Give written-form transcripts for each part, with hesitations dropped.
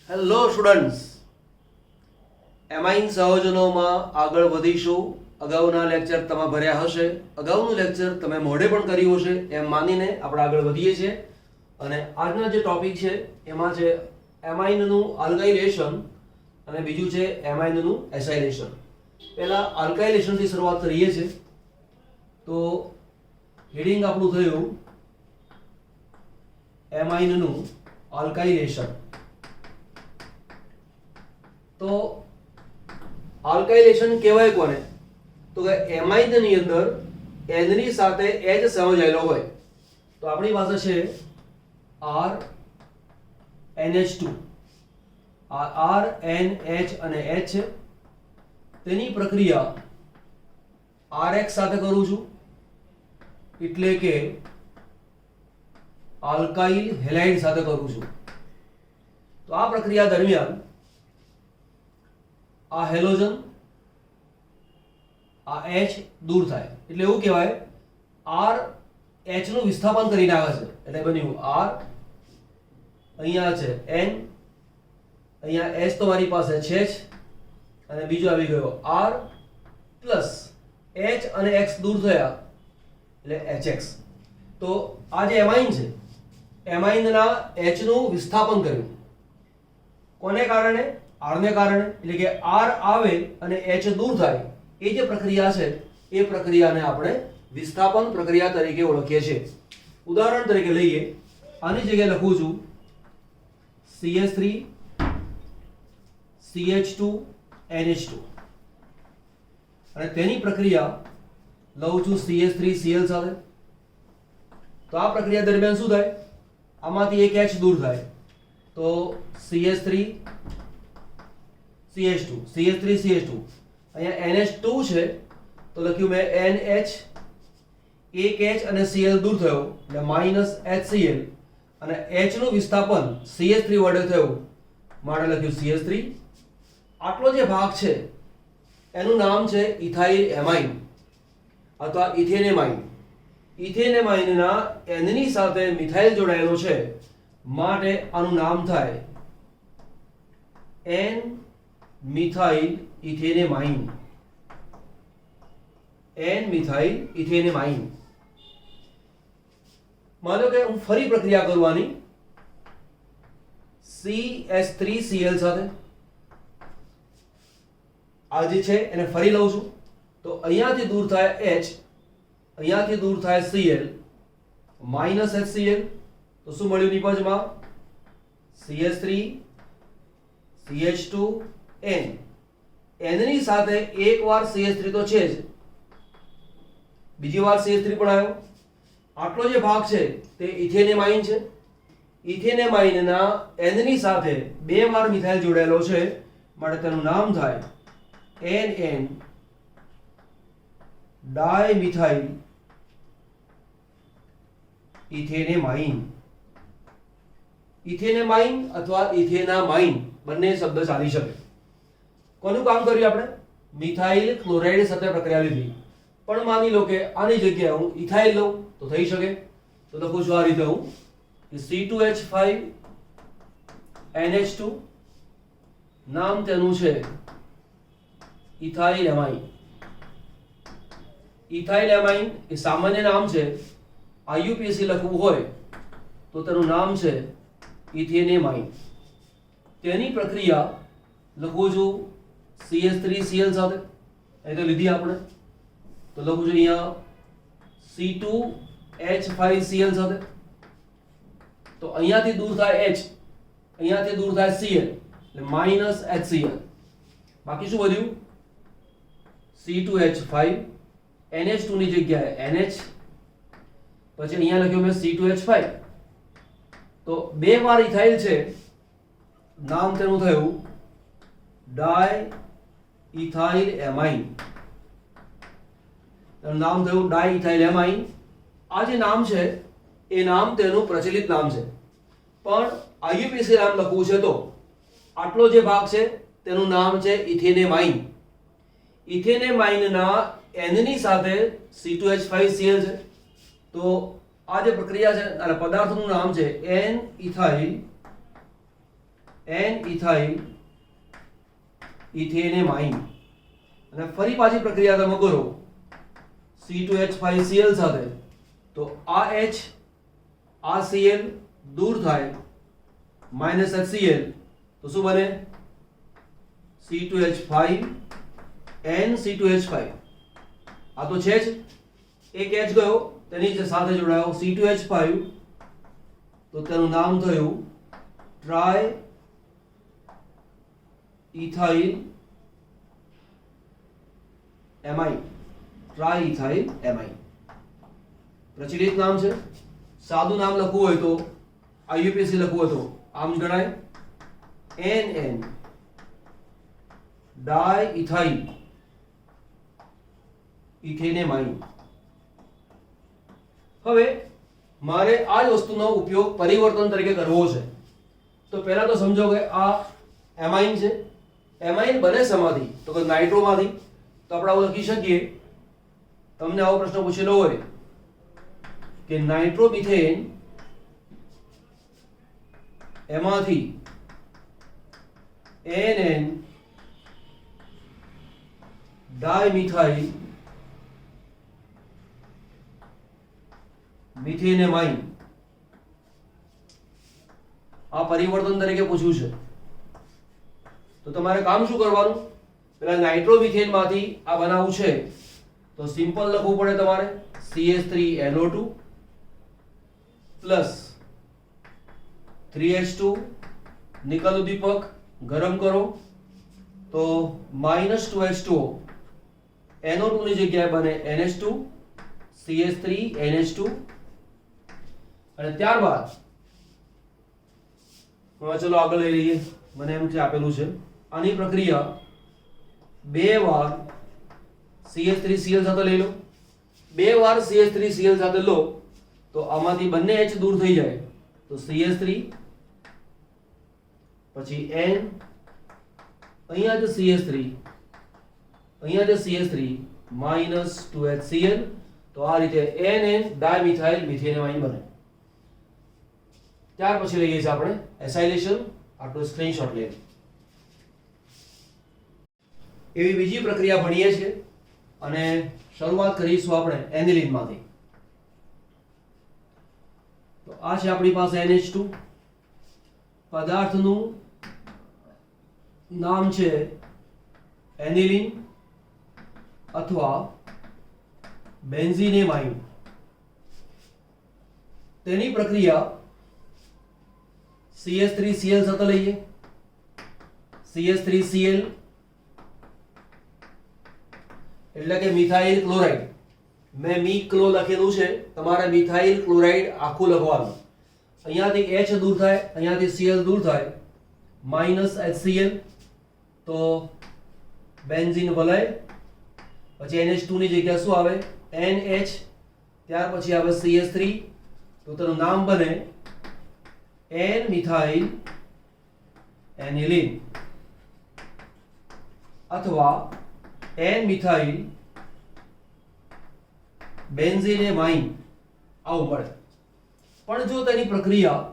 Hello students, amine સંયોજનોમાં આગળ વધીશું. અગાઉના લેક્ચર તમે ભર્યા હશે, અગાઉનું લેક્ચર તમે મોઢે પણ કર્યું હશે એમ માનીને આપણે આગળ વધીએ છીએ. અને આજના જે ટોપિક છે એમાં છે એમાઇનનું આલ્કાઇલેશન અને બીજું છે એમાઇનનું એસાઇલેશન. પહેલા આલ્કાઇલેશનથી શરૂઆત કરીએ છીએ. તો હેડિંગ આપણું થયું એમાઇનનું આલ્કાઇલેશન. તો આલ્કાઇલેશન કહેવાય કોને? તો કે એમાઇનની અંદર N ની સાથે H સંયોજાયેલો હોય. તો આપણી પાસે છે RNH2. આ R N H અને H છે. તેની પ્રક્રિયા RX સાથે કરું છું, એટલે કે આલ્કાઇલ હેલાઇડ સાથે કરું છું. તો આ પ્રક્રિયા દરમિયાન આ હેલોજન આ H દૂર થાય, એટલે એવું કહેવાય R H નું વિસ્થાપન કરીને આવે છે. એટલે બન્યું R, અહીંયા છે N, અહીંયા H તો મારી પાસે છે જ, અને બીજો આવી ગયો R પ્લસ H અને X દૂર થયા એટલે HX. તો આ જે એમાઇન છે, એમાઇનના H નું વિસ્થાપન કર્યું. કોને કારણે? R ને કારણે. એટલે કે R આવે અને H દૂર થાય, એ જે પ્રક્રિયા છે એ પ્રક્રિયાને આપણે વિસ્થાપન પ્રક્રિયા તરીકે ઓળખીએ છીએ. ઉદાહરણ તરીકે લઈએ, આની જગ્યાએ લખું છું CH3 CH2 NH2 અને તેની પ્રક્રિયા લઉં છું CH3 Cl સાથે. તો આ પ્રક્રિયા દરમિયાન શું થાય? આમાંથી એક H દૂર થાય, તો CH3 CH2 CH3 CH2. અહીંયા NH2 છે તો લખ્યું મેં NH, એક H અને Cl દૂર થયો એટલે -HCl, અને H નું વિસ્થાપન CH3 વડે થયું માટે લખ્યું CH3. આટલો જે ભાગ છે એનું નામ છે ઇથાઇલ એમાઇન અથવા ઇથેનેમાઇન. ઇથેનેમાઇનના N ની સાથે મિથાઇલ જોડાયેલો છે માટે આનું નામ થાય N methyl ethanamine. N methyl ethanamine. માનો કે હું ફરી પ્રક્રિયા કરવાની CH3Cl સાથે. આ જે છે એને ફરી લઉં છું, તો અહીંયાથી દૂર થાય H, અહીંયાથી દૂર થાય Cl, -HCl. તો શું મળ્યું નિપજમાં? CH3 CH2 N. N ની સાથે એક વાર CH3 તો છે જ, બીજી વાર CH3 પણ આવ્યો. આટલો જે ભાગ છે તે ઇથેનેમાઇન છે. ઇથેનેમાઇનના N ની સાથે બે વાર મિથાઇલ જોડાયેલો છે માટે તેનું નામ થાય NN ડાયમિથાઇલ ઇથેનેમાઇન. ઇથેનેમાઇન અથવા ઇથેનામાઇન બંને શબ્દ ચાલી શકે. કોનું કામ કર્યું આપણે? મિથાઇલ ક્લોરાઇડ સાથે પ્રક્રિયા લીધી. પણ માની લો કે આની જગ્યાએ હું ઇથાઇલ લઉં તો થઈ શકે. તો લખું છું આ રીતે હું C2H5 NH2, નામ તેનું છે ઇથાઇલ એમાઇન. ઇથાઇલ એમાઇન એ સામાન્ય નામ છે. IUPAC લખવું હોય તો તેનું નામ છે ઇથેનેમાઇન. તેની પ્રક્રિયા લખું છું CH3Cl સાથે. અહીં તો લીધી આપણે, તો લખું છું અહીંયા C2H5Cl સાથે. તો અહીંયાથી દૂર થાય H, અહીંયાથી દૂર થાય Cl એટલે -HCl. બાકી શું વધ્યું? C2H5 NH2 ની જગ્યાએ NH, પછી અહીંયા લખ્યું મેં C2H5. તો બે વાર ઇથાઇલ છે, નામ તેનું થયું ડાય ઇથાઇલ એમાઇન. તેનું નામ થયું ડાય ઇથાઇલ એમાઇન. આ જે નામ છે એ નામ તેનું પ્રચલિત નામ છે, પણ IUPAC નામ લખવું છે તો આટલો જે ભાગ છે તેનું નામ છે ઇથેનેમાઇન. ઇથેનેમાઇનના N ની સાથે C2H5Cl છે. તો આ જે પ્રક્રિયા છે અને પદાર્થનું નામ છે N ethyl n ethyl ethanamine અને ફરી પાછી પ્રક્રિયા તમે કરો C2H5Cl સાથે તો આ H આ Cl દૂર થાય -HCl તો શું બને C2H5 NC2H5 આ તો છે જ એક H ગયો તેની સાથે જોડાયો C2H5 તો તેનું નામ થયું try ethyl amine try ethyl amine પ્રચલિત નામ છે સાદું નામ લખવું હોય તો IUPAC લખવું હોય તો આમ જ ગણાય NN ડાઇથાઇલ ઇથેનેમાઇન હવે મારે આ જ વસ્તુનો ઉપયોગ પરિવર્તન તરીકે કરવો છે તો પહેલા તો સમજો કે આ એમાઇન છે એમાઇન બને શેમાંથી તો કે નાઇટ્રોમાંથી તો આપણે આવું લખી શકીએ તમને આવો પ્રશ્ન પૂછેલો હોય કે નાઇટ્રોમિથેન એમાંથી NN ડાઇમિથાઇલ મિથેનેમાઇન આ પરિવર્તન તરીકે પૂછ્યું છે તો તમારે કામ શું કરવાનું પેલા નાઇટ્રોમિથેન માંથી આ બનાવવું છે તો સિમ્પલ લખવું પડે તમારે CH3NO2 પ્લસ 3H2 નિકલ ઉદ્દીપક ગરમ કરો તો -2H2O NO2 ની જગ્યાએ બને NH2 CH3 NH2 અને ત્યારબાદ ચલો આગળ લઈ લઈએ મને એમ કે આપેલું છે આની પ્રક્રિયા બે વાર CH3Cl સાથે લઈ લો બે વાર CH3Cl સાથે લો તો આમાંથી બંને H દૂર થઈ જાય તો CH3 પછી N અહીંયા છે CH3 અહીંયા છે CH3 -2HCl તો આ રીતે NN ડાઇમિથાઇલ મિથેનેમાઇન બને ત્યાર પછી લઈએ છીએ આપણે એસાઇલેશન આટલો સ્ક્રીનશોટ લઈએ એવી બીજી પ્રક્રિયા ભણીએ છીએ અને શરૂઆત કરીશું આપણે એનિલિન માંથી તો આ છે આપણી પાસે NH2 પદાર્થનું નામ છે એનિલિન અથવા બેન્ઝીનેમાઇન તેની પ્રક્રિયા CH3Cl સાથે લઈએ CH3Cl એટલે કે મિથાઇલ ક્લોરાઇડ મેં મી ક્લો લખેલું છે તમારે મિથાઇલ ક્લોરાઇડ આખું લખવાનું અહીંયાથી H દૂર થાય અહીંયાથી Cl દૂર થાય -HCl તો બેન્ઝીન વલય પછી NH2 ની જગ્યાએ શું આવે NH ત્યાર પછી આવે CH3 તો તેનું નામ બને N મિથાઇલ એનિલિન અથવા N મિથાઇલ બેન્ઝીનેમાઇન આવું મળે પણ જો તેની પ્રક્રિયા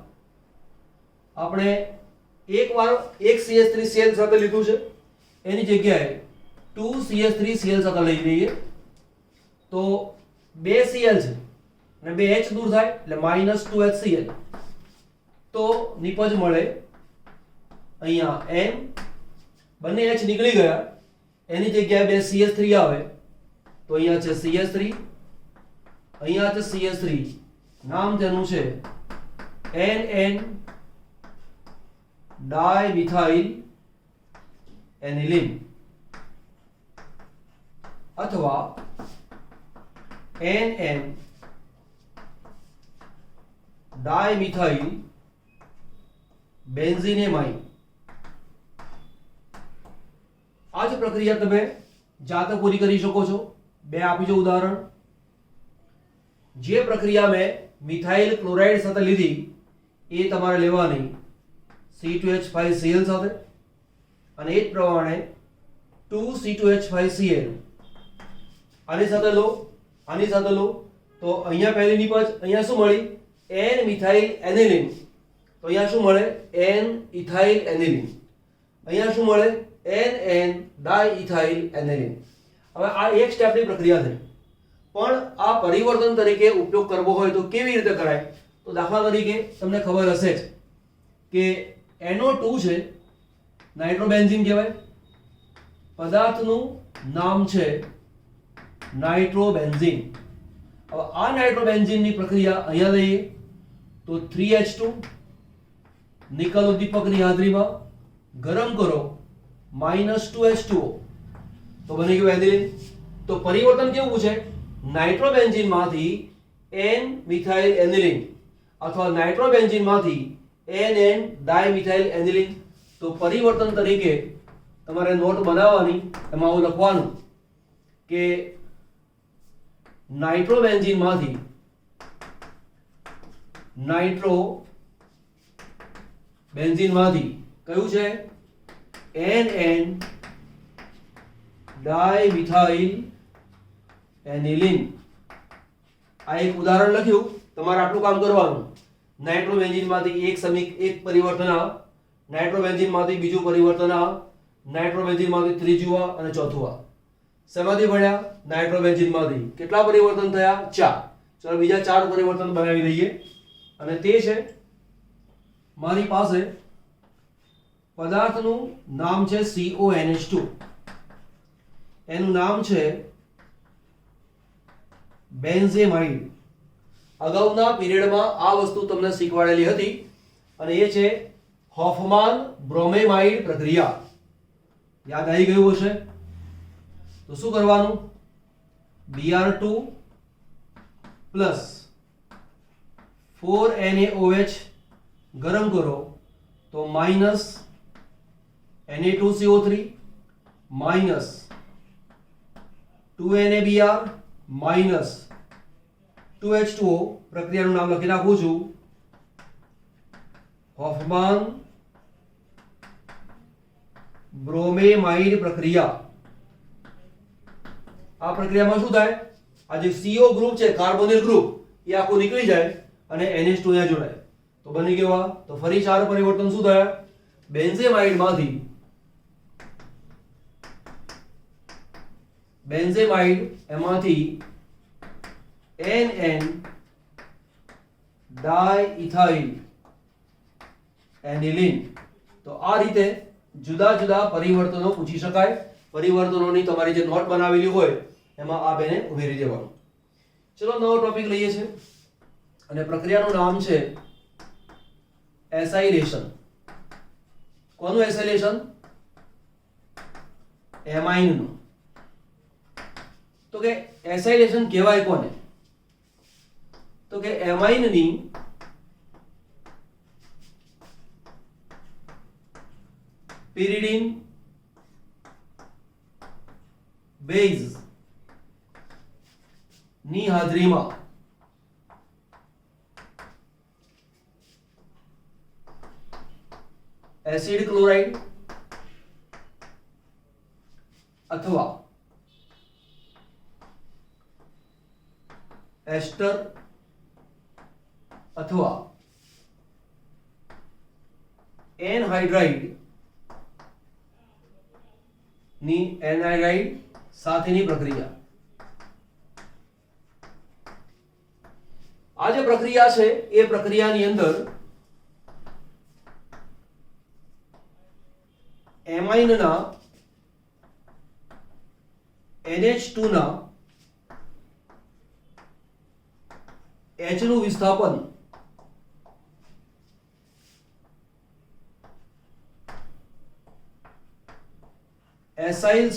આપણે એકવાર એક CH3Cl સાથે લીધું છે એની જગ્યાએ 2 CH3Cl સાથે લઈ લઈએ તો બે Cl છે અને બે H દૂર થાય એટલે -2HCl તો નિપજ મળે અહીંયા N બંને H નીકળી ગયા એની જગ્યાએ બે CH3 આવે તો અહીંયા છે CH3 અહીંયા છે CH3 નામ તેનું છે NN ડાઇમિથાઇલ એનિલિન અથવા NN ડાઇમિથાઇલ બેન્ઝીનેમાઇન આ જ પ્રક્રિયા તમે જાતે પૂરી કરી શકો છો બે આપી જો ઉદાહરણ જે પ્રક્રિયા મેં મિથાઇલ ક્લોરાઇડ સાથે લીધી એ તમારે લેવાની C2H5Cl સાથે અને એ જ પ્રમાણે 2C2H5Cl આની સાથે લો આની સાથે લો તો અહીંયા પહેલી નિપજ અહીંયા શું મળી N મિથાઇલ એનિલિન તો અહીંયા શું મળે? n ethyl aniline. અહીંયા શું મળે? n diethyl aniline. હવે આ એક સ્ટેપની પ્રક્રિયા થઈ, પણ આ પરિવર્તન તરીકે ઉપયોગ કરવો હોય તો કેવી રીતે કરાય? તો દાખલા તરીકે તમને ખબર હશે જ કે NO2 છે, નાઇટ્રોબેન્ઝીન કહેવાય. પદાર્થનું નામ છે નાઇટ્રોબેન્ઝીન. હવે આ નાઇટ્રોબેન્ઝીનની પ્રક્રિયા અહીંયા લઈએ તો 3H2 નિકલ ઉદ્દીપકની હાજરીમાં ગરમ કરો -2H2O તો બની ગયું એથિલિન. તો પરિવર્તન કેવું છે? નાઇટ્રોબેન્ઝીનમાંથી n મિથાઇલ એનિલિન અથવા નાઇટ્રોબેન્ઝીનમાંથી n ડાઇમિથાઇલ એનિલિન. તો પરિવર્તન તરીકે તમારે નોટ બનાવવાની, એમાં આવું લખવાનું કે નાઇટ્રોબેન્ઝીનમાંથી કયું છે? n dimethyl aniline. આ એક ઉદાહરણ લખ્યું, તમારે આટલું કામ કરવાનું. નાઇટ્રોબેન્ઝીનમાંથી એક પરિવર્તન આ, નાઇટ્રોબેન્ઝીનમાંથી બીજું પરિવર્તન આ, નાઇટ્રોબેન્ઝીનમાંથી ત્રીજું આ અને ચોથું આ. શેમાંથી ભણ્યા? નાઇટ્રોબેન્ઝીનમાંથી. કેટલા પરિવર્તન થયા? 4. ચલો બીજા 4 પરિવર્તન બનાવી દઈએ. અને તે છે, મારી પાસે પદાર્થનું નામ છે CONH2, એનું નામ છે બેન્ઝેમાઇડ. અગાઉના પીરિયડમાં આ વસ્તુ તમને શીખવાડેલી હતી અને એ છે હોફમાન બ્રોમેમાઇડ પ્રક્રિયા. યાદ આવી ગયું હશે? તો શું કરવાનું? Br2 પ્લસ 4NaOH ગરમ કરો તો minus Na2CO3 minus 2NaBr minus 2H2O. પ્રક્રિયાનું નામ લખી નાખું છું, હોફમાન બ્રોમેમાઇડ પ્રક્રિયા. આ પ્રક્રિયામાં શું થાય? આ જે CO ગ્રુપ છે, કાર્બોનિલ ગ્રુપ, એ આખું નીકળી જાય અને NH2 અહીંયા જોડાય તો બની ગયો આ. તો ફરી 4 પરિવર્તન શું થયા? બેન્ઝેમાઇડ એમાંથી NN ડાઇઇથાઇલ એનિલિન. તો આ રીતે જુદા જુદા પરિવર્તનો પૂછી શકાય. પરિવર્તનોની તમારી જે નોટ બનાવેલી હોય એમાં આ બેને ઉમેરી દેવાનું. ચલો નવો ટોપિક લઈએ છે અને પ્રક્રિયાનું નામ છે એસાઇલેશન. કોનું એસાઇલેશન? એમાઇનનું. તો કે એસાઇલેશન કહેવાય કોને? તો કે એમાઇનની pyridine બેઝ ની હાજરીમાં એસિડ ક્લોરાઇડ અથવા એસ્ટર અથવા એનહાઇડ્રાઇડ ની એનહાઇડ્રાઇડ સાથેની પ્રક્રિયા. આ જે પ્રક્રિયા છે એ પ્રક્રિયાની અંદર એમાઇનના NH2 ના H નું વિસ્થાપન એસાઇલ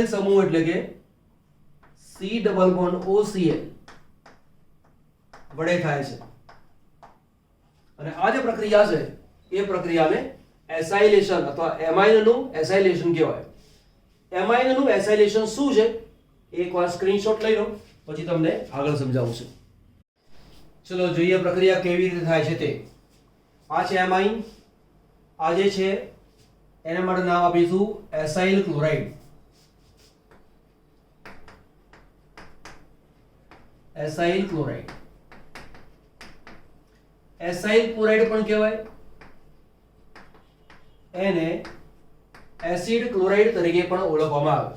સમૂહ એટલે કે C ડબલ બોન્ડ OCl વડે થાય છે. અને આ જે પ્રક્રિયા છે એ પ્રક્રિયાને એસાઇલેશન અથવા એમાઇનનું એસાઇલેશન કહેવાય. એમાઇનનું એસાઇલેશન શું છે એકવાર સ્ક્રીનશોટ લઈ લો, પછી તમને આગળ સમજાવું છું. ચલો જોઈએ પ્રક્રિયા કેવી રીતે થાય છે તે. આ છે એમાઇન, આ જે છે એના માટે નામ આપીશું acyl chloride. Acyl chloride. Acyl chloride પણ કહેવાય, એને એસિડ ક્લોરાઇડ તરીકે પણ ઓળખવામાં આવે.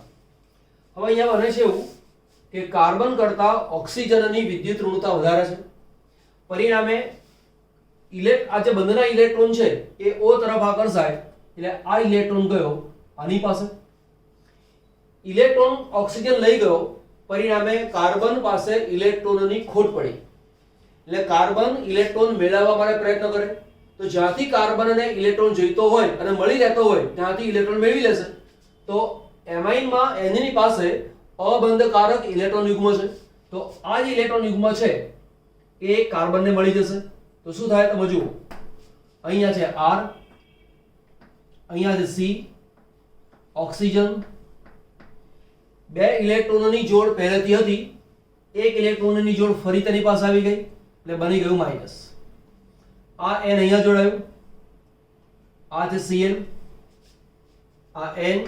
હવે અહીંયા બને છે એવું કે કાર્બન કરતા ઓક્સિજનની વિદ્યુત ઋણતા વધારે છે, પરિણામે આ જે બંધના ઇલેક્ટ્રોન છે એ O તરફ આકર્ષાય, એટલે આ ઇલેક્ટ્રોન ગયો આની પાસે, ઇલેક્ટ્રોન ઓક્સિજન લઈ ગયો, પરિણામે કાર્બન પાસે ઇલેક્ટ્રોનની ખોટ પડી, એટલે કાર્બન ઇલેક્ટ્રોન મેળવવા માટે પ્રયત્ન કરે, તો જ્યાંથી કાર્બનને ઇલેક્ટ્રોન જોઈતો હોય અને મળી રહેતો હોય ત્યાંથી ઇલેક્ટ્રોન મેળવી લેશે. તો એમાઇનમાં એની પાસે અબંધકારક ઇલેક્ટ્રોન યુગ્મ છે, તો આ જે ઇલેક્ટ્રોન યુગ્મ છે એ કાર્બનને મળી જશે. તો શું થાય તમે જુઓ, અહીંયા છે R, અહીંયા છે C, ઓક્સિજન, બે ઇલેક્ટ્રોનની જોડ પહેલેથી હતી, એક ઇલેક્ટ્રોનની જોડ ફરી તેની પાસે આવી ગઈ, એટલે બની ગયું માઈનસ. આ N અહીંયા જોડાયું, આ છે Cl, આ N,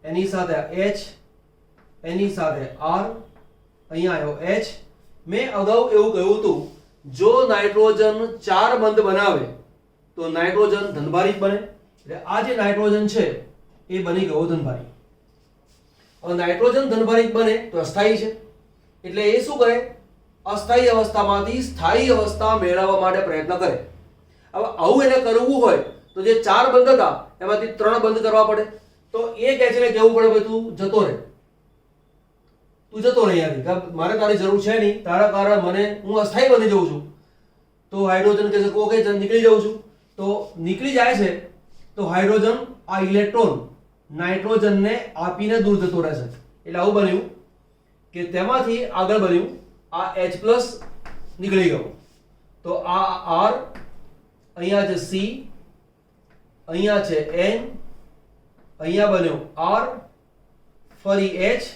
એની સાથે આ H, એની સાથે R, અહીંયા આવ્યો H. મેં અગાઉ એવું કહ્યું હતું, જો નાઇટ્રોજન 4 બંધ બનાવે તો નાઇટ્રોજન ધનભારિત બને, એટલે આ જે નાઇટ્રોજન છે એ બની ગયો ધનભારિત. હવે નાઇટ્રોજન ધનભારિત બને તો અસ્થાયી છે, એટલે એ શું કરે, અસ્થાયી અવસ્થામાંથી સ્થાયી અવસ્થા મેળવવા માટે પ્રયત્ન કરે. હવે આવું એને કરવું હોય તો જે 4 બંધ હતા એમાંથી 3 બંધ કરવા પડે, તો એ કહે છે કેવું પડે, ભાઈ તું જતો રહે, તું જતો રહે અહીંયાથી, મારે તારી જરૂર છે નહીં, તારા કારણ મને હું અસ્થાયી બની જઉં છું. તો હાઇડ્રોજન કહે છે ઓકે નીકળી જાઉં છું, તો નીકળી જાય છે, તો હાઇડ્રોજન આ ઇલેક્ટ્રોન નાઇટ્રોજનને આપીને દૂર જતો રહેશે. એટલે આવું બન્યું કે તેમાંથી આગળ બન્યું આ H+ નીકળી ગયો, તો આ R, અહીંયા છે C, અહીંયા છે N, અહીંયા બન્યો R, ફરી H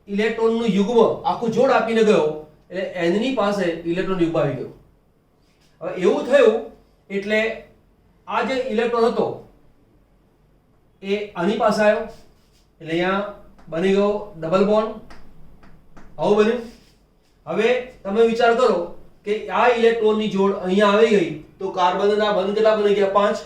ઇલેક્ટ્રોનનું યુગ્મ આખું જોડ આપીને ગયો, એટલે N ની પાસે ઇલેક્ટ્રોન યુગ્મ આવી ગયો. હવે એવું થયું એટલે આ જે ઇલેક્ટ્રોન હતો એ આની પાસે આવ્યો, એટલે અહીંયા બની ગયો ડબલ બોન્ડ, આવું બન્યું. હવે તમે વિચાર કરો કે આ ઇલેક્ટ્રોનની જોડ અહીંયા આવી ગઈ તો કાર્બનના બંધ કેટલા બની ગયા, 5,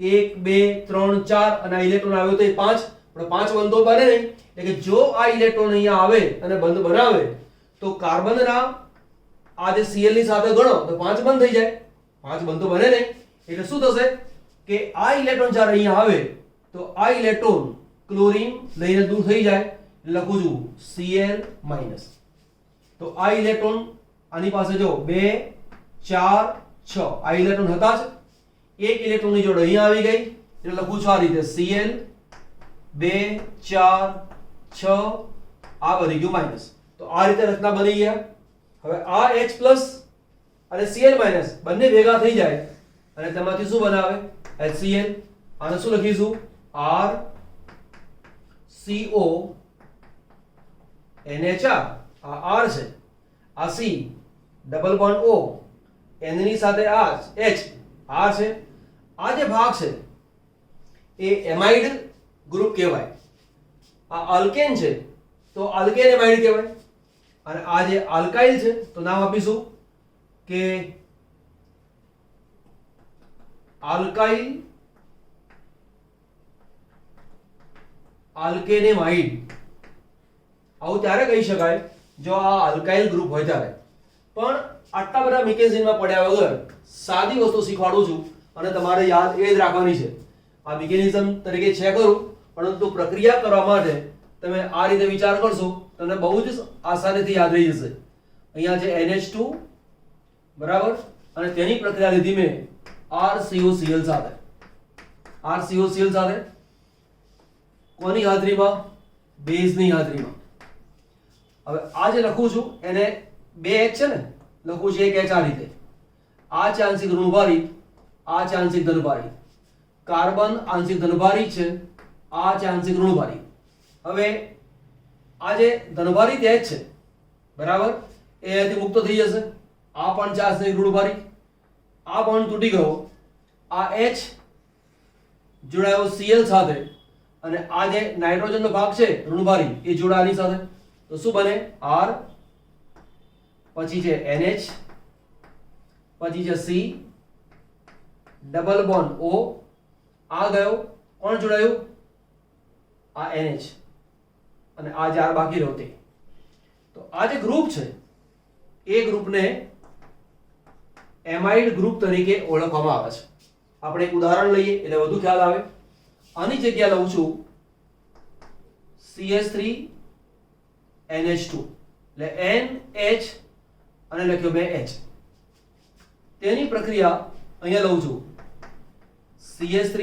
1 2 3 4, અને આ ઇલેક્ટ્રોન આવ્યો તો એ 5, પણ 5 બંધ તો બને નહીં. એટલે કે જો આ ઇલેક્ટ્રોન અહીંયા આવે અને બંધ બનાવે તો કાર્બનના આ જે Cl ની સાથે ગણો તો 5 બંધ થઈ જાય, 5 બંધ તો બને નહીં. એટલે શું થશે કે આ ઇલેક્ટ્રોન જ્યારે અહીંયા આવે તો આ ઇલેક્ટ્રોન ક્લોરીન લઈને દૂર થઈ જાય, લખું છું Cl-. તો આ ઇલેક્ટ્રોન આની પાસે જો 2 4 6 આ ઇલેક્ટ્રોન હતા જ, એક ઇલેક્ટ્રોનની જોડ અહીંયા આવી ગઈ, એટલે લખું છું આ રીતે Cl 2 4 6, આ બની ગયું માઈનસ. તો આ રીતે રચના બની ગયા. હવે આ H+ અને Cl- બંને ભેગા થઈ જાય અને તેમાંથી શું બનાવે, HCl. આને શું લખીશું, R CO NH4, આ R છે, આ C, double bond O, N ની સાથે આ H, R છે. આ જે ભાગ છે એ એમાઇડ ગ્રુપ કહેવાય, આ આલ્કેન છે તો આલ્કેન એમાઇડ કહેવાય, અને આ જે આલ્કાઇલ છે તો નામ આપીશું કે આલ્કાઇલ આલ્કેનેમાઇડ. આવું ત્યારે કહી શકાય જો આ આલ્કાઇલ ગ્રુપ હોય ત્યારે. પણ આટલા બધા મિકેનિઝમમાં પડ્યા વગર સાદી વસ્તુ શીખવાડું છું અને તમારે યાદ એ જ રાખવાની છે. આ મિકેનિઝમ તરીકે છે કરું, પરંતુ પ્રક્રિયા કરવા માટે તમે આ રીતે વિચાર કરશો તમને બહુ જ આસાનીથી યાદ રહી જશે. અહીંયા છે NH2 બરાબર, અને તેની પ્રક્રિયા લીધી મેં RCOCl સાથે, RCOCl સાથે કોની હાજરીમાં, બેઝની હાજરીમાં. હવે આ જે લખું છું એને 2H છે ને, લખું છું 1H આ રીતે, આ છે આંશિક ઋણભારિત, આ છે આંશિક ધનભારિત. કાર્બન આંશિક ધનભારિત છે, આ છે આંશિક ઋણભારિત. હવે આ જે ધનભારિત H છે બરાબર, એ અહીંયાથી મુક્ત થઈ જશે, આ પણ છે આંશિક ઋણભારિત, આ બોન્ડ તૂટી ગયો, આ H જોડાયો Cl સાથે, અને આ જે નાઇટ્રોજનનો ભાગ છે ઋણભારિત એ જોડાની સાથે, તો શું બને, R, પછી છે NH, પછી છે C ડબલ બોન્ડ O, આ ગયો, કોણ જોડાયું? આ NH, અને આ જે બાકી રહ્યો તે. તો આ જે ગ્રુપ છે એ ગ્રુપને એમાઇડ ગ્રુપ તરીકે ઓળખવામાં આવે છે. આપણે એક ઉદાહરણ લઈએ એટલે વધુ ખ્યાલ આવે. આની જગ્યા લઉં છું CH3NH2, એટલે NH અને લખ્યો 2H. તેની પ્રક્રિયા અહીંયા લઉં છું CH3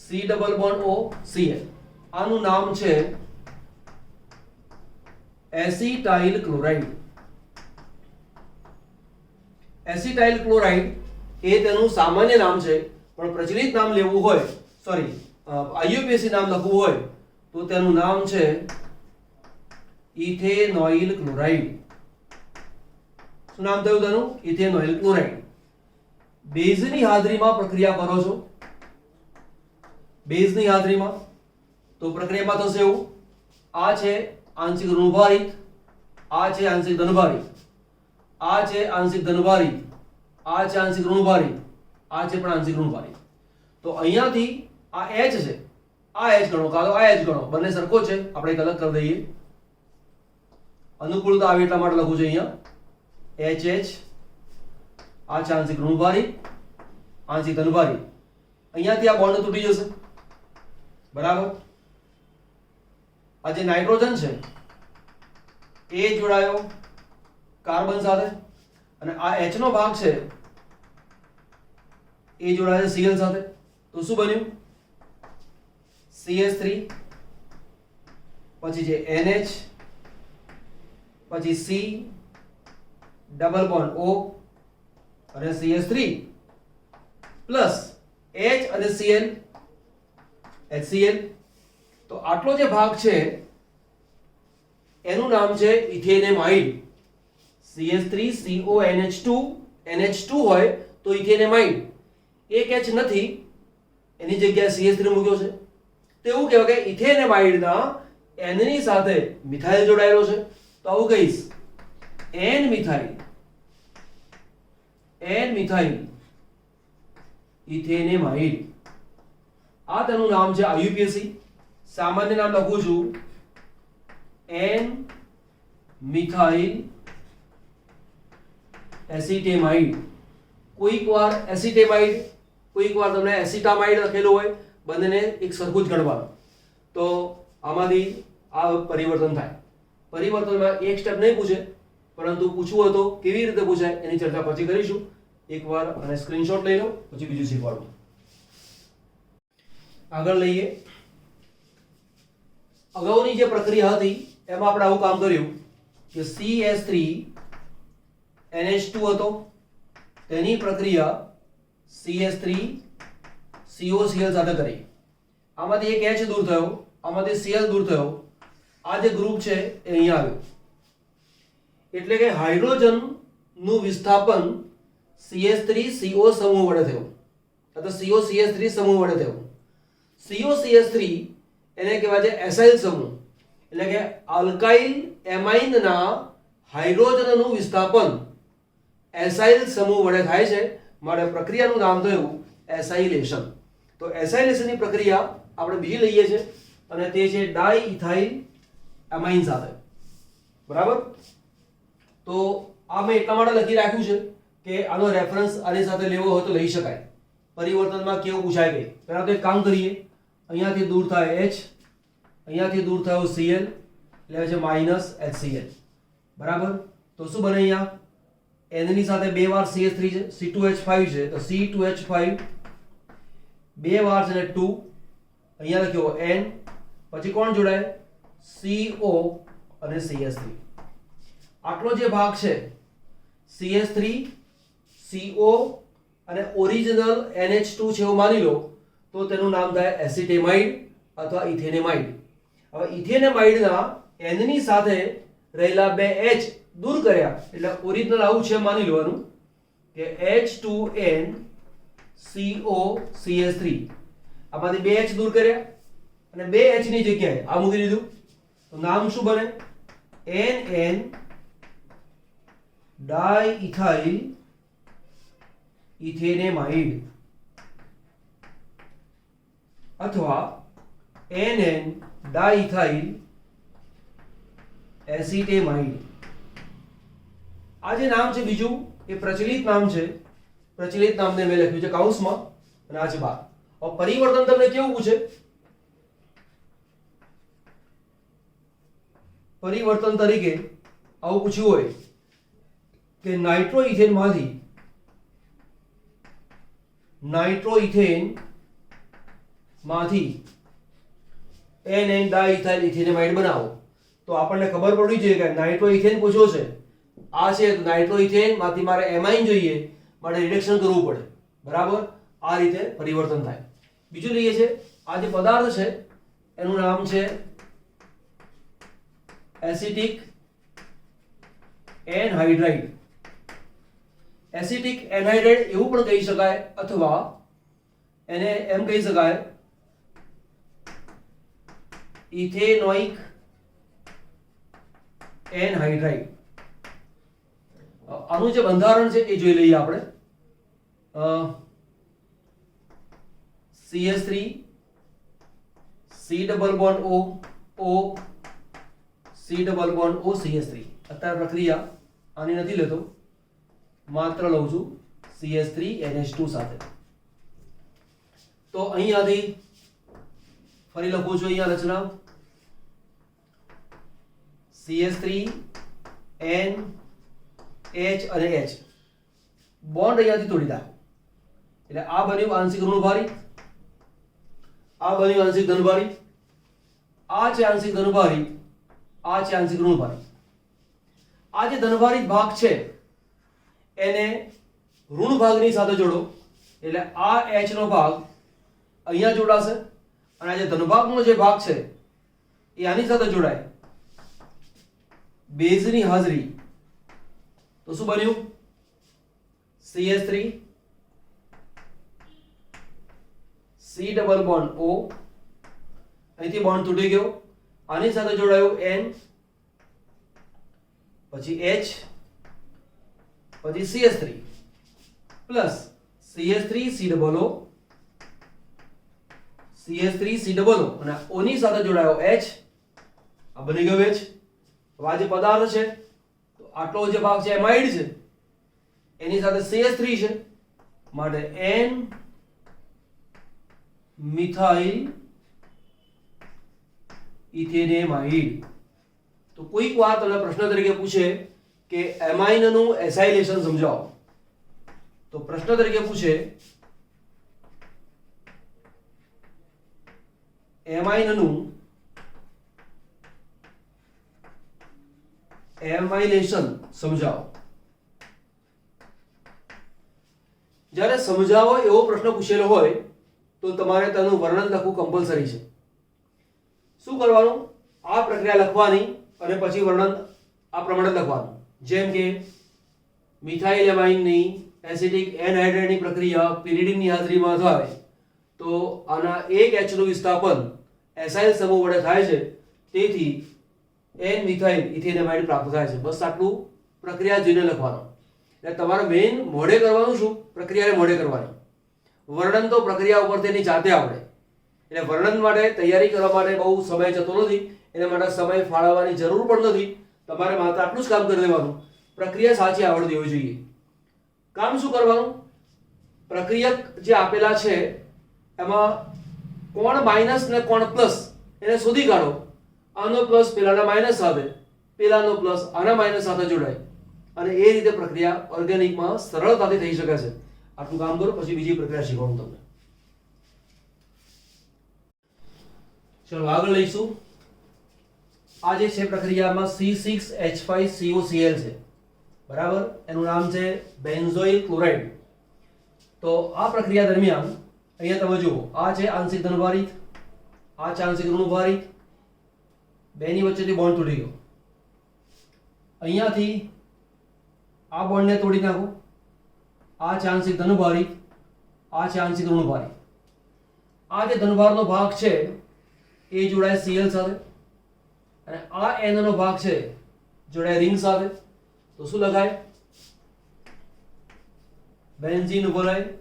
C double bond O Cl. આનું નામ છે એસિટાઇલ ક્લોરાઇડ. એસિટાઇલ ક્લોરાઇડ એ તેનું સામાન્ય નામ છે, પણ પ્રચલિત નામ લેવું હોય, સોરી IUPAC નામ લખવું હોય તો તેનું નામ છે ઇથેનોઇલ ક્લોરાઇડ. શું નામ થયું તેનું? Ethanoyl chloride. બેઝની હાજરીમાં પ્રક્રિયા કરો છો, બેઝની હાજરીમાં, તો પ્રક્રિયામાં થશે એવું, આ છે આંશિક ઋણભારિત, આ છે આંશિક ધનભારિત, આ છે આંશિક ધનભારિત, આ છે આંશિક ઋણભારિત, આ છે પણ આંશિક ઋણભારિત. તો અહીંયાથી આ H છે, આ H ગણો, કાં તો આ H ગણો, બંને સરખો છે, આપણે એક અલગ કરી દઈએ. અનુકૂળતા આવે એટલા માટે લખું છું અહીંયા HH. આ છે આંશિક ઋણભારિત, આંશિક ધનભારિત. અહીંયાથી આ બોન્ડ તૂટી જશે, બરાબર. આ જે નાઇટ્રોજન છે એ જોડાયો કાર્બન સાથે, અને આ H નો ભાગ છે એ જોડાયો Cl સાથે. તો શું બન્યું? CH3, પછી છે NH, પછી C ડબલ બોન્ડ O અને CH3 પ્લસ H અને Cl, HCl. તો આટલો જે ભાગ છે એનું નામ છે ઇથેનેમાઇડ. CH3CONH2 NH2 હોય તો ઇથેનેમાઇડ. એક H નથી, એની જગ્યાએ CH3 મૂક્યો છે. તો એવું કહેવાય કે ઇથેનેમાઇડના N ની સાથે મિથાઇલ જોડાયેલો છે. તો આવું કહીશ N મિથાઇલ ઇથેનેમાઇડ. આ તેનું નામ છે IUPAC. સામાન્ય નામ લખું છું N મિથાઇલ એસિટેમાઇડ. કોઈક વાર એસિટેમાઇડ, કોઈક વાર તમને એસિટામાઇડ લખેલું હોય, બંનેને એક સરખું જ ગણવાનું. તો આમાંથી આ પરિવર્તન થાય. પરિવર્તનમાં એક સ્ટેપ નહીં પૂછે, પરંતુ પૂછવું હોય તો કેવી રીતે પૂછાય એની ચર્ચા પછી કરીશું. એકવાર અને સ્ક્રીનશોટ લઈ લો, પછી બીજું શીખવાડું. આગળ લઈએ. અગાઉની જે પ્રક્રિયા હતી એમાં આપણે આવું કામ કર્યું કે CH3NH2 હતો, તેની પ્રક્રિયા CH3COCl સાથે કરી. આમાંથી એક H દૂર થયો, આમાંથી Cl દૂર થયો. આ જે ગ્રુપ છે એ અહીંયા આવ્યો, એટલે કે હાઇડ્રોજનનું વિસ્થાપન CH3CO સમૂહ વડે થયું, અથવા COCH3 સમૂહ વડે થયું. COCH3 એને કહેવાય છે એસાઇલ સમૂહ, એટલે કે આલ્કાઇલ એમાઇનના હાઇડ્રોજનનું વિસ્થાપન એસાઇલ સમૂહ વડે થાય છે, માટે પ્રક્રિયાનું નામ થયું એસાઇલેશન. તો એસાઇલેશનની પ્રક્રિયા આપણે બીજી લઈએ છીએ, અને તે છે ડાઇઇથાઇલ એમાઇન સાથે, બરાબર. તો આ મેં એટલા માટે લખી રાખ્યું છે કે આનો રેફરન્સ આની સાથે લેવો હોય તો લઈ શકાય. પરિવર્તનમાં કેવું પૂછાય કે પહેલા તો એક કામ કરીએ, અહીંયાથી દૂર થાય H, અહીંયાથી દૂર થયો Cl, એટલે છે -HCl, બરાબર. તો શું બને? અહીંયા N ની સાથે બે વાર CH3 છે, C2H5 છે, તો C2H5 બે વાર છે 2, અહીંયા લખ્યો N, પછી કોણ જોડાય? CO અને CH3. આટલો જે ભાગ છે CH3 CO અને ઓરિજિનલ NH2 છે એવું માની લો, તો તેનું નામ થાય એસિટેમાઇડ અથવા ઇથેનેમાઇડ. હવે ઇથેનેમાઇડના N ની સાથે રહેલા બે H દૂર કર્યા, એટલે ઓરિજિનલ આવું છે માની લેવાનું કે H2N COCH3. આમાંથી બે H દૂર કર્યા અને બે H ની જગ્યાએ આ મૂકી દીધું, તો નામ શું બને? NN ડાઇઇથાઇલ ઇથેનેમાઇડ અથવા NN ડાઇઇથાઇલ એસિટેમાઇડ. આ જે નામ છે બીજું એ પ્રચલિત નામ છે. પ્રચલિત નામને મેં લખ્યું છે કૌંસમાં અને આ છે બાર. હવે પરિવર્તન તમને કેવું પૂછે? પરિવર્તન તરીકે આવું પૂછ્યું હોય કે નાઇટ્રોઇથેન માંથી NN ડાઇઇથાઇલ ઇથેનેમાઇડ બનાવો. તો આપણને ખબર પડવી જોઈએ કે નાઇટ્રોઇથેન પૂછ્યો છે, આ છે તો નાઇટ્રોઇથેન માંથી મારે એમાઇન જોઈએ, માટે રિડક્શન કરવું પડે. બરાબર? આ રીતે પરિવર્તન થાય. બીજું લઈએ છે, આ જે પદાર્થ છે એનું નામ છે એસિટિક એનહાઇડ્રાઇડ. એસિટિક એનહાઇડ્રાઇડ એવું પણ કહી શકાય અથવા એને એમ કહી શકાય ઇથેનોઇક એનહાઇડ્રાઇડ. આનું જે બંધારણ છે એ જોઈ લઈએ આપણે. CH3 C double bond O O C double bond O CH3. અત્યારે પ્રક્રિયા આની નથી લેતો, માત્ર લઉં છું CH3 NH2 સાથે. તો અહીંયાથી ફરી લખું છું અહીંયા રચના CH3 N H અને H. બોન્ડ અહીંયાથી તોડી નાખો એટલે આ બન્યું આંશિક ઋણભારિત, આ બન્યું આંશિક ધનભારિત, આ છે આંશિક ધનભારિત, આ છે આંશિક ઋણભારિત. આ જે ધનભારિત ભાગ છે એને ઋણ ભાગની સાથે જોડો એટલે આ H નો ભાગ અહીંયા જોડાશે અને આ જે ધનભાગનો જે ભાગ છે એ આની સાથે જોડાય. બેઝની હાજરી તો શું બન્યું? CH3 C double bond O, અહીંથી બોન્ડ તૂટી ગયો, આની સાથે જોડાયું N, પછી H, પછી CH3 plus CH3 C double O, CH3 C double O અને O ની સાથે જોડાયો H. આ બની ગયો H. હવે આ જે પદાર્થ છે તો આટલો જે ભાગ છે એમાઇડ છે, એની સાથે CH3 છે, માટે N મિથાઇલ ઇથેનેમાઇડ. તો કોઈક વાર તમને પ્રશ્ન તરીકે પૂછે કે એમાઇનનું એસાઇલેશન સમજાવો. તો પ્રશ્ન તરીકે પૂછે એમાઇનનું એમાઇલેશન સમજાવો. જ્યારે સમજાવો એવો પ્રશ્ન પૂછેલો હોય તો તમારે તેનું વર્ણન લખવું કમ્પલસરી છે. શું કરવાનું? આ પ્રક્રિયા લખવાની અને પછી વર્ણન આ પ્રમાણે લખવાનું. જેમ કે મિથાઇલ એમાઇનની એસિટિક એનહાઇડ્રાઇડની પ્રક્રિયા પિરિડિનની હાજરીમાં થાય તો આના એક H નું વિસ્થાપન એસાઇલ સમૂહ વડે થાય છે, તેથી N મિથાઇલ ઇથેનેમાઇડ પ્રાપ્ત થાય છે. બસ આટલું પ્રક્રિયા જોઈને લખવાનું. એટલે તમારે મેઇન મોઢે કરવાનું શું? પ્રક્રિયાને મોઢે કરવાની. વર્ણન તો પ્રક્રિયા ઉપર તેની જાતે આવડે. એટલે વર્ણન માટે તૈયારી કરવા માટે બહુ સમય જતો નથી, એના માટે સમય ફાળવવાની જરૂર પણ નથી. તમારે માત્ર આટલું જ કામ કરી લેવાનું. પ્રક્રિયા સાચી આવડતી હોવી જોઈએ. કામ શું કરવાનું? પ્રક્રિયક જે આપેલા છે એમાં કોણ માઇનસ ને કોણ પ્લસ એને શોધી કાઢો. આનો પ્લસ પેલાના માઇનસ સાથે, પેલાનો પ્લસ આના માઇનસ સાથે જોડાય અને એ રીતે પ્રક્રિયા ઓર્ગેનિકમાં સરળતાથી થઈ શકે છે. આટલું કામ કરો, પછી બીજી પ્રક્રિયા શીખવાનું તમને. ચલો આગળ લઈશું. આ જે છે પ્રક્રિયામાં C6H5COCl છે, બરાબર? એનું નામ છે બેન્ઝોઇલ ક્લોરાઇડ. તો આ પ્રક્રિયા દરમિયાન અહીંયા તમે જુઓ, આ છે આંશિક ધનભારિત, આ છે આંશિક ઋણભારિત, બેની વચ્ચેથી બોન્ડ તૂટી ગયો. અહીંયાથી આ બોન્ડને તોડી નાખો. આ છે આંશિક ધનભારિત, આ છે આંશિક ઋણભારિત. આ જે ધનભારનો ભાગ છે એ જોડાય Cl સાથે અને આ N નો ભાગ છે જોડાય રિંગ સાથે. તો શું લખાય? બેન્ઝીન ઉભો રહે,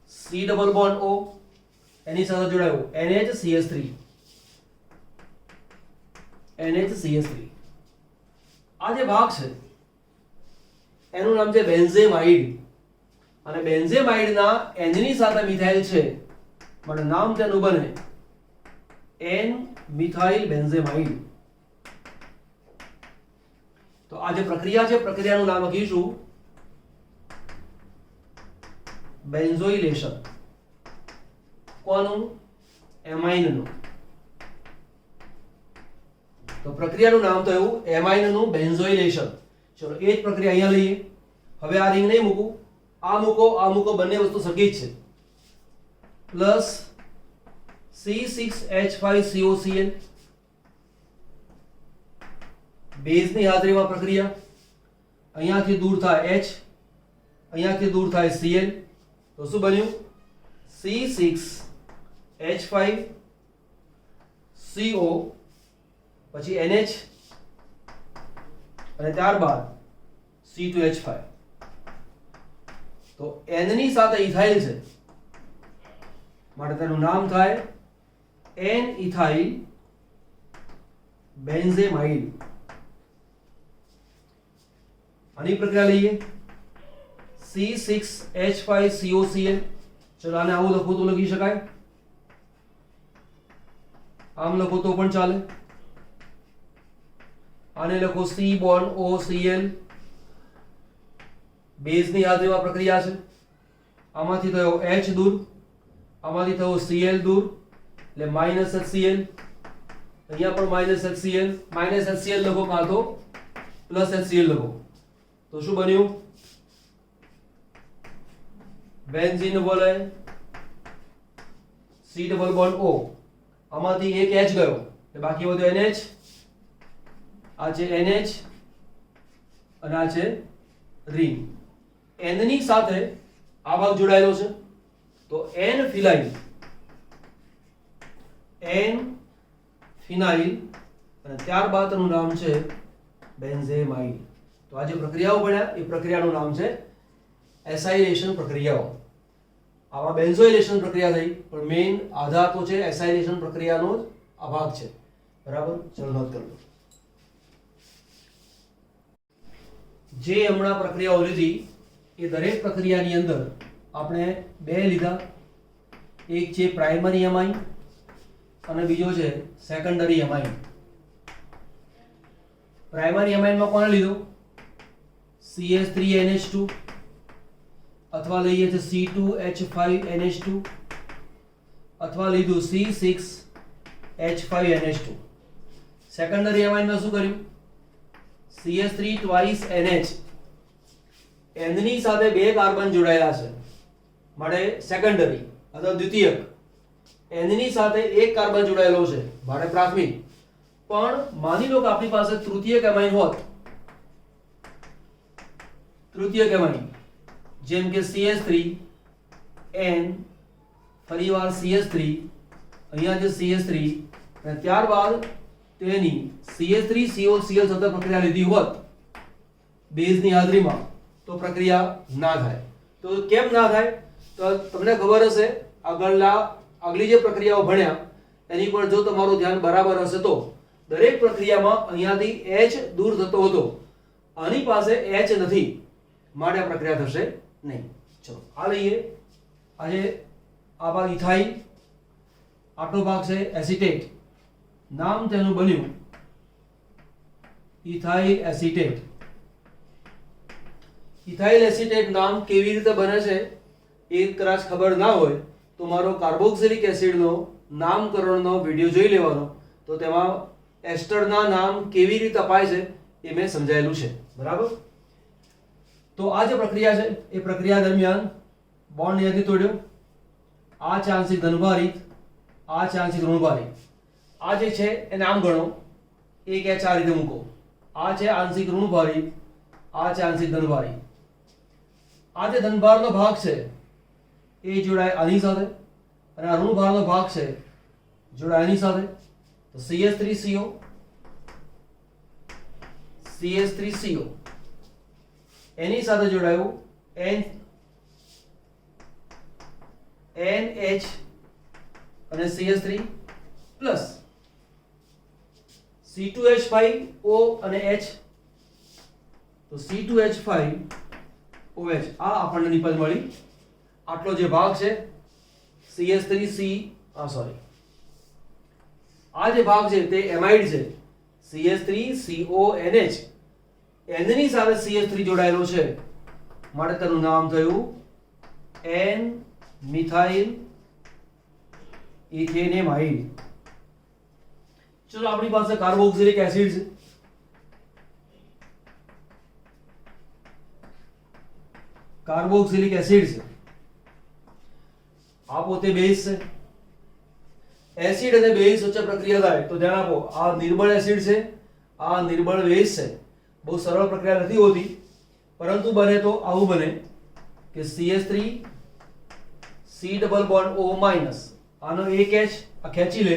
C ડબલ બોન્ડ O, એની સાથે જોડાયું NHCH3, NHCH3. આ જે ભાગ છે એનું નામ છે બેન્ઝેમાઇડ, અને બેન્ઝેમાઇડના N ની સાથે મિથાઇલ છે માટે નામ તેનું બને N મિથાઇલ બેન્ઝેમાઇડ. તો આ જે પ્રક્રિયા છે પ્રક્રિયાનું નામ લખીશું બેન્ઝોઇલેશન. કોનું? એમાઇનનું. તો પ્રક્રિયાનું નામ તો એવું એમાઇનનું બેન્ઝોઇલેશન. ચલો એ જ પ્રક્રિયા અહીંયા લઈએ. હવે આ રિંગ નહીં મૂકું, આ મૂકો, બંને વસ્તુ સરખી જ છે. પ્લસ C6H5COCl બેઝની હાજરીમાં પ્રક્રિયા. અહીંયાથી દૂર થાય H, અહીંયાથી દૂર થાય Cl, તો શું બન્યું? C6H5CO પછી NH અને ત્યારબાદ C2H5. તો N ની સાથે ઇથાઇલ છે માટે તેનું નામ થાય N ઇથાઇલ બેન્ઝેમાઇડ. આની પ્રક્રિયા લઈએ C6H5COCl. ચલો આને આવું લખો તો લખી શકાય, આમ લખો તો પણ ચાલે. આને લખો C બોન્ડ OCl. બેઝની હાજરીમાં પ્રક્રિયા છે. આમાંથી થયો H દૂર, આમાંથી થયો Cl દૂર, એટલે -HCl. અહીંયા પણ -HCl, -HCl લખો કાં તો +HCl લખો. તો શું બન્યું? બેન્ઝીન બોલે, C ડબલ બોન્ડ O, આમાંથી એક H ગયો એટલે બાકી વધ્યો NH. આ છે NH અને આ છે રિંગ. N ની સાથે આ ભાગ જોડાયેલો છે તો N ફિનાઇલ, અને ત્યારબાદ તેનું નામ છે બેન્ઝેમાઇડ. તો આ જે પ્રક્રિયાઓ ભણ્યા એ પ્રક્રિયાનું નામ છે એસાઇલેશન પ્રક્રિયાઓ. આમાં બેન્ઝોઇલેશન પ્રક્રિયા થઈ, પણ મેઇન આધાર તો છે એસાઇલેશન પ્રક્રિયાનો જ આ ભાગ છે. બરાબર, ચલો નોંધ કરી લો. જે હમણાં પ્રક્રિયાઓ લીધી એ દરેક પ્રક્રિયાની અંદર આપણે બે લીધા. એક છે પ્રાઇમરી એમાઇન અને બીજો છે સેકન્ડરી એમાઇન. પ્રાઇમરી એમાઇનમાં કોને લીધો? CH3NH2 અથવા લઈએ તો C2H5NH2 અથવા લીધું C6H5NH2. સેકન્ડરી એમાઇનમાં શું કર્યું? CH3 twice NH. N ની સાથે બે કાર્બન જોડાયેલા છે માટે સેકન્ડરી અથવા દ્વિતીયક. N ની સાથે એક કાર્બન જોડાયેલો છે માટે પ્રાથમિક. પણ માની લો કે આપણી પાસે તૃતીયક એમાઇન હોત, તૃતીયક એમાઇન જેમ કે CH3N, ફરીવાર CH3, અહીંયા છે CH3 અને ત્યારબાદ તેની CH3COCl સાથે પ્રક્રિયા લીધી હોત બેઝની હાજરીમાં, તો પ્રક્રિયા ના થાય. તો કેમ ના થાય? તો તમને ખબર હશે આગલી જે પ્રક્રિયાઓ ભણ્યા એની પર જો તમારું ધ્યાન બરાબર હશે તો દરેક પ્રક્રિયામાં અહીંયાથી H દૂર થતો હતો, આની પાસે H નથી માટે આ પ્રક્રિયા થશે નહીં. ચલો આ લઈએ. આજે આ ભાગ ઇથાઇલ, આટલો ભાગ છે એસિટેટ. નામ તેનું બન્યું ઇથાઇલ એસિટેટ. ઇથાઇલ એસિટેટ નામ કેવી રીતે બને છે એ કદાચ ખબર ના હોય તો મારો કાર્બોક્સિલિક એસિડનો નામકરણનો વિડીયો જોઈ લેવાનો, તો તેમાં એસ્ટરના નામ કેવી રીતે અપાય છે એ મેં સમજાયેલું છે. બરાબર. તો આ જે પ્રક્રિયા છે એ પ્રક્રિયા દરમિયાન બોન્ડ અહીંયાથી તોડ્યો. આ છે આંશિક ધનભારિત, આ છે આંશિક ઋણભારિત. આ જે છે એને આમ ગણો, એક H આ રીતે મૂકો. આ છે આંશિક ઋણભારિત, આ છે આંશિક ધનભારિત. આ જે ધનભારનો ભાગ છે એ જોડાય આની સાથે અને આ ઋણભારનો ભાગ છે જોડાય આની સાથે. તો CH3CO, CH3CO એની સાથે જોડાયું NH અને CH3 પ્લસ C2H5O અને H, તો C2H5OH આ આપણને નિપજ મળી. આટલો જે ભાગ છે CH3C આ જે ભાગ છે તે એમાઇડ છે. CH3CONH એની સાથે CH3 જોડાયેલો છે માટે તેનું નામ થયું N મિથાઇલ ઇથેનેમાઇડ. ચલો આપણી પાસે કાર્બોક્સિલિક એસિડ છે. કાર્બોક્સિલિક એસિડ છે આ પોતે બેઝ છે. એસિડ અને બેઝ વચ્ચે પ્રક્રિયા થાય તો ધ્યાન આપો, આ નિર્બળ એસિડ છે, આ નિર્બળ બેઝ છે. બહુ સરળ પ્રક્રિયા નથી હોતી, પરંતુ બને તો આવું બને કે CH3 C double bond O minus આનો એક H આ ખેંચી લે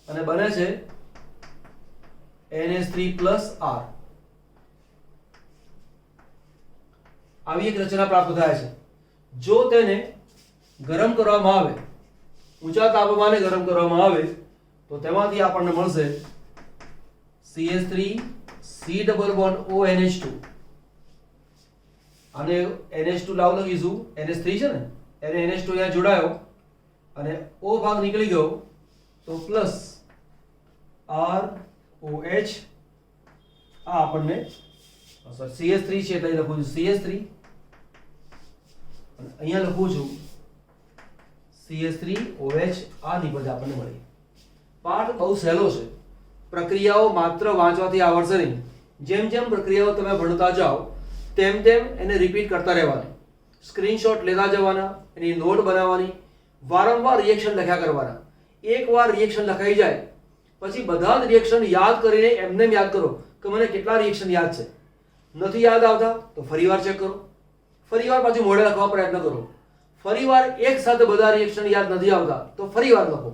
અને બને છે NH3 પ્લસ R. આવી એક રચના પ્રાપ્ત થાય છે. જો તેને ગરમ કરવામાં આવે, ઊંચા તાપમાને ગરમ કરવામાં આવે તો તેમાંથી આપણને મળશે CH3 C double bond O NH2. આને NH2 લાવ લખીશું, NH3 છે ને એને NH2 અહીંયા જોડાયો અને O ભાગ નીકળી ગયો તો પ્લસ ROH આ આપણને CH3 છે એટલે લખું છું CH3 અને અહીંયા લખું છું CH3OH આ નિપજ આપણને મળી. પાઠ બહુ સહેલો છે. પ્રક્રિયાઓ માત્ર વાંચવાથી આવડશે નહીં. જેમ જેમ પ્રક્રિયાઓ તમે ભણતા જાઓ તેમ તેમ એને રિપીટ કરતા રહેવાની, સ્ક્રીનશોટ લેતા જવાના, એની નોટ બનાવવાની, વારંવાર રિએક્શન લખ્યા કરવાના. એકવાર રિએક્શન લખાઈ જાય પછી બધા જ રિએક્શન યાદ કરીને એમને યાદ કરો કે મને કેટલા રિએક્શન યાદ છે. નથી યાદ આવતા તો ફરીવાર ચેક કરો, ફરીવાર પાછું મોઢે લખવા પ્રયત્ન કરો, ફરીવાર એક સાથે બધા રિએક્શન યાદ નથી આવતા તો ફરીવાર લખો.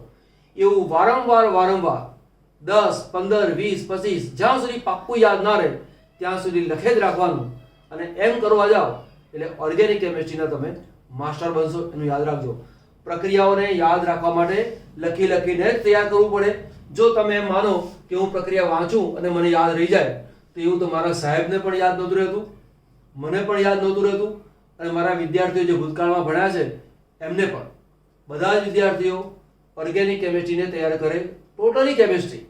એવું વારંવાર 10, 15, 20, 25 જ્યાં સુધી પાક્કું યાદ ના રહે ત્યાં સુધી લખે જ રાખવાનું. અને એમ કરવા જાઓ એટલે ઓર્ગેનિક કેમિસ્ટ્રીના તમે માસ્ટર બનશો. એનું યાદ રાખજો. પ્રક્રિયાઓને યાદ રાખવા માટે લખીને જ તૈયાર કરવું પડે. જો તમે એમ માનો કે હું પ્રક્રિયા વાંચું અને મને યાદ રહી જાય તો એવું તો મારા સાહેબને પણ યાદ નહોતું રહેતું, મને પણ યાદ નહોતું રહેતું અને મારા વિદ્યાર્થીઓ જે ભૂતકાળમાં ભણ્યા છે એમને પણ. બધા જ વિદ્યાર્થીઓ ઓર્ગેનિક કેમિસ્ટ્રીને તૈયાર કરે, ટોટલી કેમિસ્ટ્રી.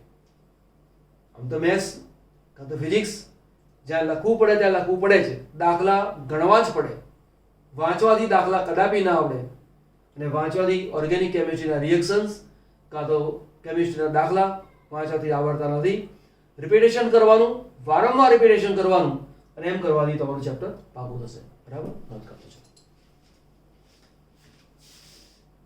આમ તો મેથ્સ કાં તો ફિઝિક્સ જ્યાં લખવું પડે ત્યાં લખવું પડે છે, દાખલા ગણવા જ પડે. વાંચવાથી દાખલા કદાપી ના આવડે અને વાંચવાથી ઓર્ગેનિક કેમિસ્ટ્રીના રિએક્શન્સ કાં તો કેમિસ્ટ્રીના દાખલા વાંચવાથી આવડતા નથી. રિપીટેશન કરવાનું, વારંવાર રિપીટેશન કરવાનું અને એમ કરવાથી તમારું ચેપ્ટર પાકું થશે. બરાબર? નોંધ કરજો.